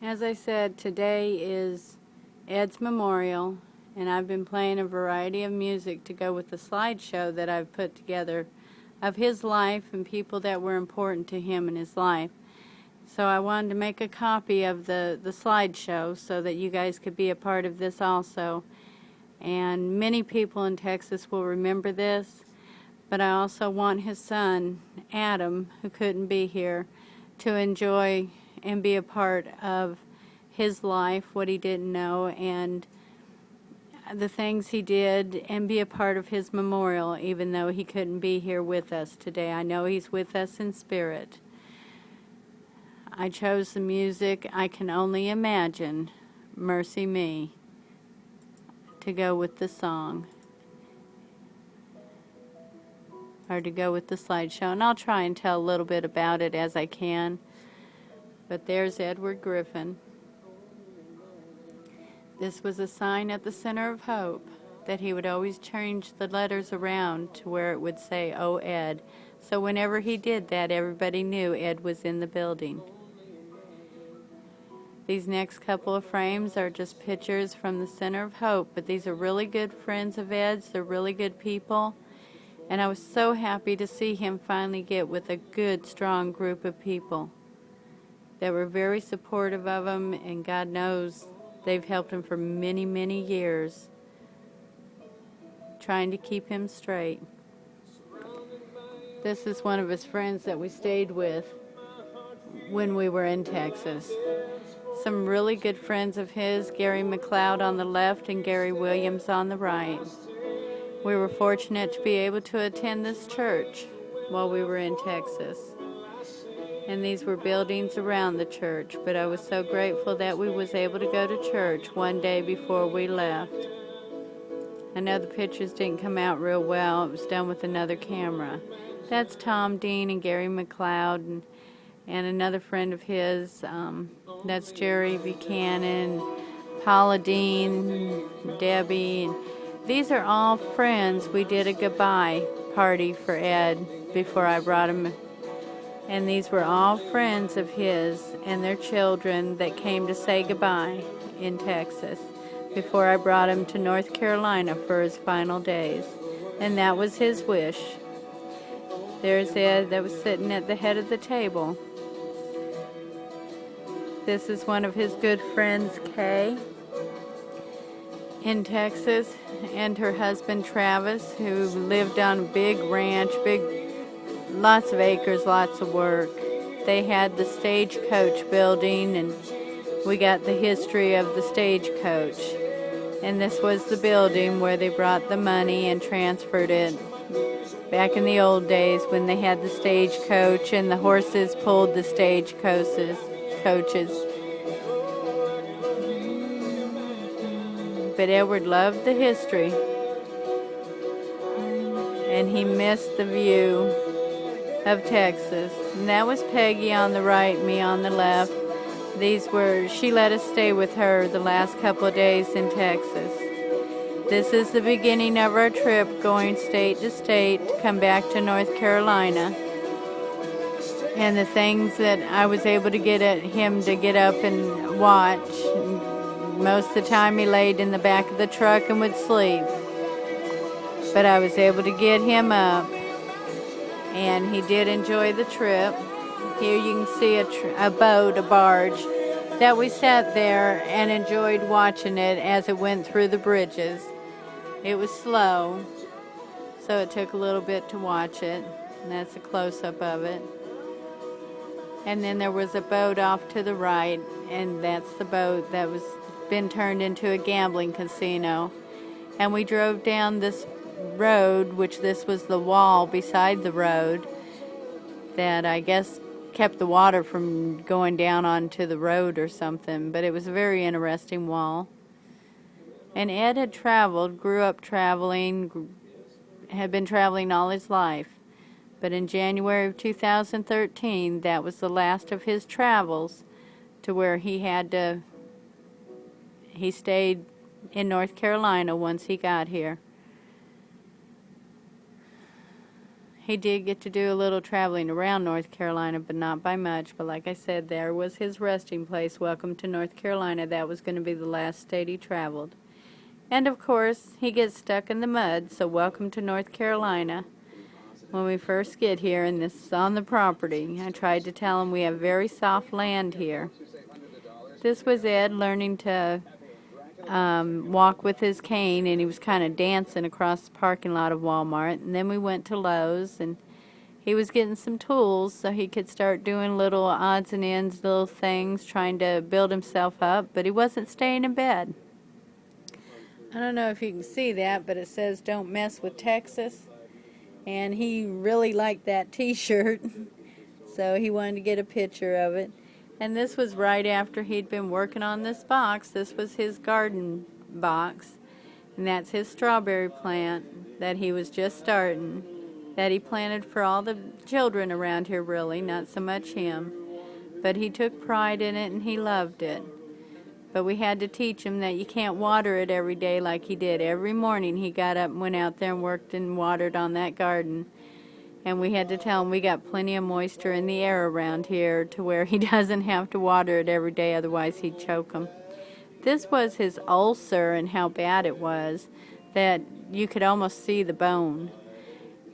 As I said, today is Ed's memorial, and I've been playing a variety of music to go with the slideshow that I've put together of his life and people that were important to him in his life. So I wanted to make a copy of the slideshow so that you guys could be a part of this also. And many people in Texas will remember this, but I also want his son, Adam, who couldn't be here, to enjoy and be a part of his life, what he didn't know, and the things he did, and be a part of his memorial, even though he couldn't be here with us today. I know he's with us in spirit. I chose the music I Can Only Imagine, Mercy Me, to go with the song, or to go with the slideshow, and I'll try and tell a little bit about it as I can. But there's Edward Griffin. This was a sign at the Center of Hope that he would always change the letters around to where it would say, "Oh, Ed." So whenever he did that, everybody knew Ed was in the building. These next couple of frames are just pictures from the Center of Hope, but these are really good friends of Ed's. They're really good people. And I was so happy to see him finally get with a good, strong group of people that were very supportive of him, and God knows they've helped him for many, many years, trying to keep him straight. This is one of his friends that we stayed with when we were in Texas. Some really good friends of his, Gary McLeod on the left and Gary Williams on the right. We were fortunate to be able to attend this church while we were in Texas. And these were buildings around the church, but I was so grateful that we was able to go to church one day before we left. I know the pictures didn't come out real well. It was done with another camera. That's Tom Dean and Gary McLeod and another friend of his. That's Jerry Buchanan, Paula Dean, Debbie. These are all friends. We did a goodbye party for Ed before I brought him. And these were all friends of his and their children that came to say goodbye in Texas before I brought him to North Carolina for his final days. And that was his wish. There's Ed that was sitting at the head of the table. This is one of his good friends, Kay, in Texas, and her husband, Travis, who lived on a big ranch, lots of acres, lots of work. They had the stagecoach building, and we got the history of the stagecoach. And this was the building where they brought the money and transferred it back in the old days when they had the stagecoach and the horses pulled the stagecoaches. But Edward loved the history, and he missed the view of Texas. And that was Peggy on the right, me on the left. She let us stay with her the last couple of days in Texas. This is the beginning of our trip, going state to state to come back to North Carolina. And the things that I was able to get at him to get up and watch. Most of the time he laid in the back of the truck and would sleep. But I was able to get him up, and he did enjoy the trip. Here you can see a barge, that we sat there and enjoyed watching it as it went through the bridges. It was slow, so it took a little bit to watch it, and that's a close-up of it. And then there was a boat off to the right, and that's the boat that was been turned into a gambling casino. And we drove down this road, which this was the wall beside the road that I guess kept the water from going down onto the road or something, but it was a very interesting wall. And Ed had traveled, grew up traveling, had been traveling all his life. But in January of 2013, that was the last of his travels to where he stayed in North Carolina once he got here. he did get to do a little traveling around North Carolina, but not by much. But like I said, there was his resting place. Welcome to North Carolina. That was going to be the last state he traveled. And of course, he gets stuck in the mud, so welcome to North Carolina. When we first get here, and this is on the property, I tried to tell him we have very soft land here. This was Ed learning to walk with his cane, and he was kind of dancing across the parking lot of Walmart. And then we went to Lowe's, and he was getting some tools so he could start doing little odds and ends, little things, trying to build himself up, but he wasn't staying in bed. I don't know if you can see that, but it says "Don't Mess with Texas," and he really liked that t-shirt, so he wanted to get a picture of it. And this was right after he'd been working on this box. This was his garden box, and that's his strawberry plant that he was just starting, that he planted for all the children around here, really, not so much him. But he took pride in it, and he loved it. But we had to teach him that you can't water it every day like he did. Every morning he got up and went out there and worked and watered on that garden. And we had to tell him we got plenty of moisture in the air around here to where he doesn't have to water it every day, otherwise he'd choke him. This was his ulcer and how bad it was that you could almost see the bone.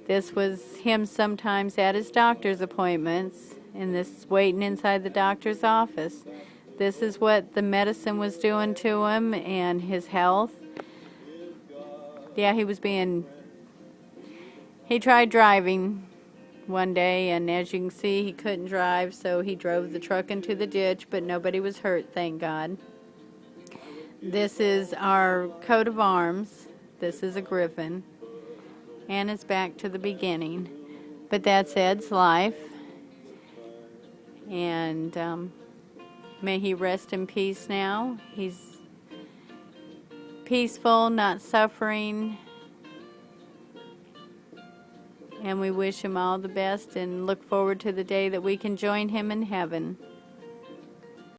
This was him sometimes at his doctor's appointments, and this waiting inside the doctor's office. This is what the medicine was doing to him and his health. Yeah, he tried driving one day, and as you can see, he couldn't drive, so he drove the truck into the ditch, but nobody was hurt, thank God. This is our coat of arms. This is a griffin, and it's back to the beginning. But that's Ed's life, and may he rest in peace now. He's peaceful, not suffering, and we wish him all the best and look forward to the day that we can join him in heaven.